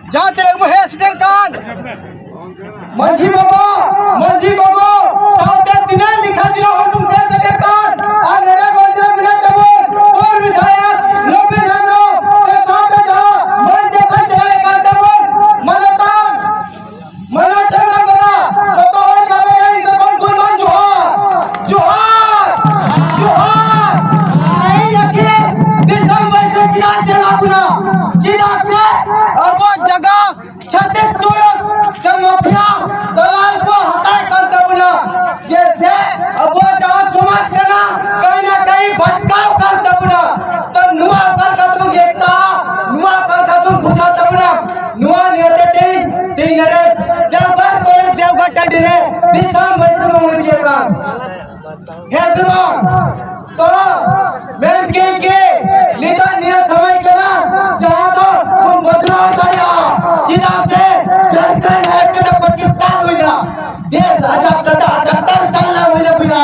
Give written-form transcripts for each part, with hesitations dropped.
जहाँ तेरे को है स्टेल कान मंझी बाबा साउथे दिने लिखा दिला और तुमसे जगह कान आ मेरे मंदिर मिले तब और विधायक लोभी नगरो से साथ जा मन जैसा चलाने का तब मना चलना बना तो और का गई तो कौन गुलमान जोहार नहीं रखे दिसंबर से जिला चला अपना जिला से अब वो जगह छते तोड़ माफिया दलाल को हटाए करता बोला जैसे अब वो जहाँ समाज करना कहीं ना कहीं भटकाव करता बोला तो नुआ कर तुम एकता नुआ कर तुम बुझाता बोला नुआ नियते तीन रे देवघर कॉलेज देवघर टंडीरे दिशा वैसे मुझे का है तो मैं के लिखा नियत समय करा जहाँ तो तुम बदलाव करिया जिला से झारखंड है कि 25 साल हुई ना देश आजाद करता 78 साल ना हुई ना बिना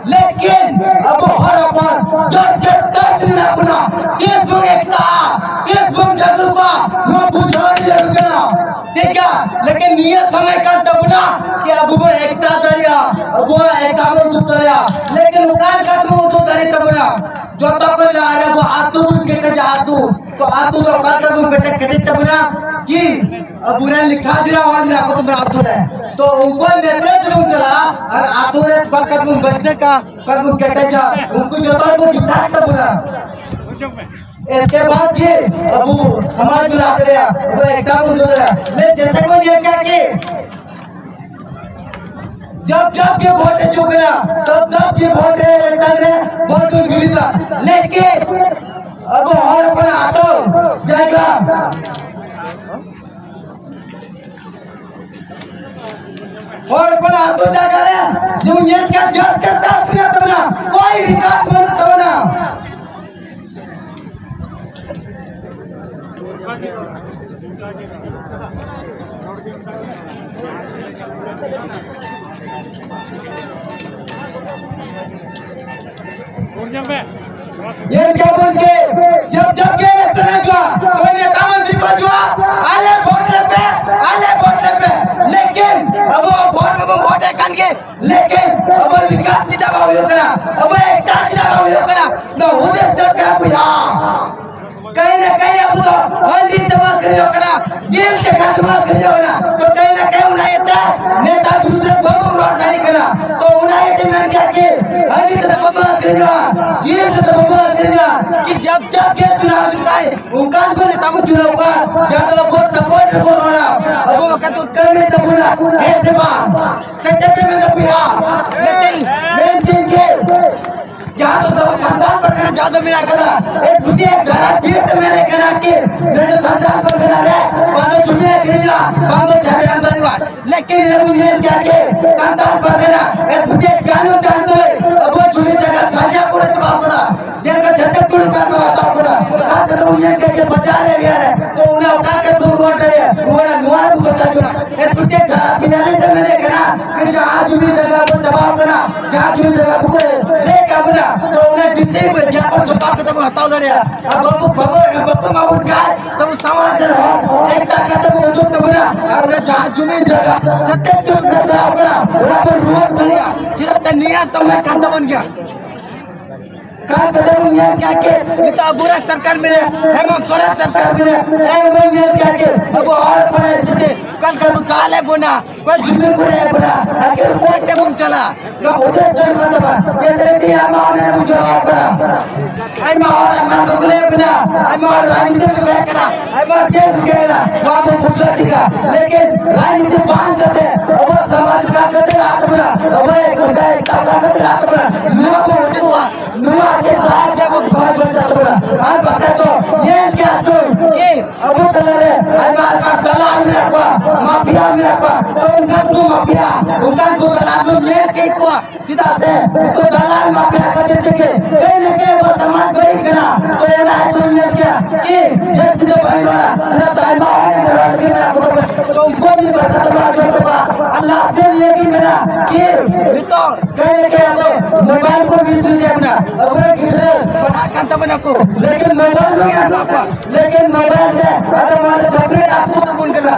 लेकिन अब हर अपन जज के तहसील अपना देश में एकता देश में जागरूकता वो बुझाने लगना ठीक है लेकिन ये समय का दबना कि अब वो एकता दरिया अब वो एकता में उतरिया लेकिन उकाल का तुम उतरे तबना जो तक ला रहे वो आतु के जातु तो आतु तो काल का तुम बेटे कटे तबना कि अब बुरा लिखा दिया और मेरा को तुम आतु है तो उनको नेतृत्व चला और आतु रे काल का तुम बच्चे का काल तुम कटे जा उनको जो तो वो डिसाइड तबना इसके बाद ये अब समाज जुड़ा रहा वो एकता में जुड़ रहा ले जैसे कोई ये क्या कि जब के वोट चुकना तब के वोट इलेक्शन रे वोट मिलता लेकिन अब और पर आतो जाएगा और पर आतो जाएगा रे जो ये क्या जज करता है तब ना कोई विकास बना तब ना ये क्या बोल के जब के इलेक्शन हुआ कोई नेता मंत्री को जुआ आले वोट पे लेकिन अब वो वोट करके लेकिन अब विकास जितावा हुआ करा अब एकता जितावा हुआ करा ना उद्देश्य से करा भैया कहीं ना कहीं अब तो हंडी तबाह करियो करा जेल के खात्मा करियो करा तो कहीं ना कहीं उन्हें येता नेता विरुद्ध बम रोजगारी करा तो उन्हें येते मैंने क्या कि हंडी तबाह करियो जेल तबाह करियो कि जब के चुनाव जुकाए उनका को नेता को चुनाव का ज्यादा बहुत सपोर्ट को होना अब वो का तो करने तब ना ऐसे बात सच्चे में तो पिया लेकिन मैं के जहाँ तो सब संतान पर करना जहाँ तो मेरा करा एक बुद्धि एक धारा फिर से मैंने करा कि मेरे संतान पर करना है बांधो चुने करिया बांधो चाहे हम धन्यवाद लेकिन ये क्या के संतान पर करना एक बुद्धि एक कानून जानते हैं अब वो चुने जगह ताजा पूरे जवाब करा जगह छत्तर तुड़ कर दो आता पूरा आज तो ये क्या के बचा ले गया है तो उन्हें उठा के दूर रोड करे वो नुआ को सोचा जुड़ा एक बुद्धि एक धारा पिलाने से मैंने करा कि जहाँ चुने जगह को जवाब करा जहाँ चुने जगह को ले क्या तो उन्हें दिसे को यहाँ पर छुपा के तब हटाओ दे रहा अब बब्बू माबूद का तब समाज एकता का तब वो तब ना और उन्हें जहाँ जुमी जगह सत्य तो करता होगा उन्हें पर रोड बनिया फिर तब नियत समय खाता बन गया काल कदम ये क्या के इतना बुरा सरकार में हेमंत सोरेन सरकार में ये क्या के अब और परिस्थिति कल कल काले बुना कोई जुम्मे करे बुना आखिर कोई टेबुल चला ना उधर से मतलब जैसे कि हम आने मुझे करा आई मार मन को ले बिना आई मार राजनीति में करा आई मार जेल गेला बाबू पुतला टिका लेकिन राजनीति बांध करते अब समाज का करते रात बना अब एक गुंडा एक ताला करते रात बना नुआ को उठवा नुआ के साथ जब समाज बन जाता बना आज बच्चा तो ये क्या तो ये अब तलाले आई मार का दलाल में रखवा माफिया में रखवा तो उनका तो माफिया उनका तो दलाल में ये के को सीधा से तो दलाल माफिया का देते के कहीं न कहीं वो समाज को ही करा तो ये ना तो ये क्या कि जब भाई वाला ना टाइम आए तो उनको नहीं पता तो बात जो तो अल्लाह से ये की मेरा कि itu kayak aku मोबाइल को मिसयूज करना अपने किधरे बना करता बना को लेकिन मोबाइल में apa लेकिन मोबाइल से ada मारे separate aku तो बुन करा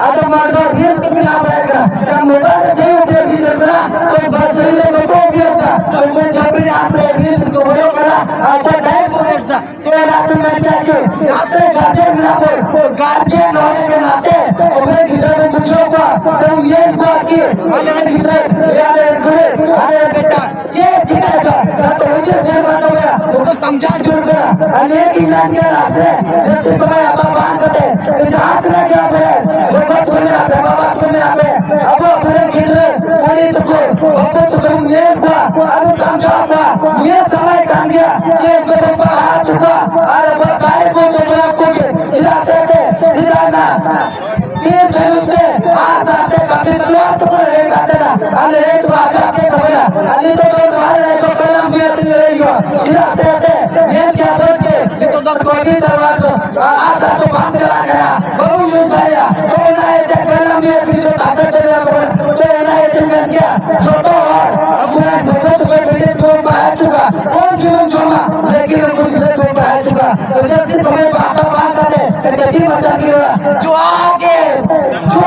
ada मारे रील के बिना पाएगा जब मोबाइल से उपयोग भी करना तो बस ये को उपयोग था तो मैं separate आपने रील को उपयोग करा आपका टाइम पूरा था तो रात में क्या क्यों रात गार्जियन ना को गार्जियन होने के नाते अपने किधरे में कुछ होगा सब ये बात की वाले ने किधरे यार करे अरे बेटा जे जिएगा तो मुझे से बात हो गया उसको समझा जोड़ करा अनेक इंसान के रास्ते जब तुम्हें अब बात करते जहां तक क्या है वो बात को मेरा बाबा को मेरा पे अब अपने किधरे कोई तो को अब तो तुम ये हुआ अरे समझाओगा ये समय काट गया ये को पर आ चुका अरे वो काय को तो बना को सिराते सिराना तीन जरूरते आज आते कभी तलवार तो एक आते ना अरे एक आजा के कबला अरे तो तुम्हारे को कलम दिया तुझे रहेगा सिराते आते ये क्या बोल के ये तो दस कोटी तलवार तो आज तो बात चला गया बाबू यूं आया तो ना ये कलम दिया तुझे ताकत दे रहा तो ना ये तुम क्या छोटो अब मैं मुझे तो कोई बेटे तो पाया चुका कौन जीवन छोड़ा लेकिन उनको जिले को पाया चुका तो जब से समय बात करते तो गति मचा गिरा जो आगे जो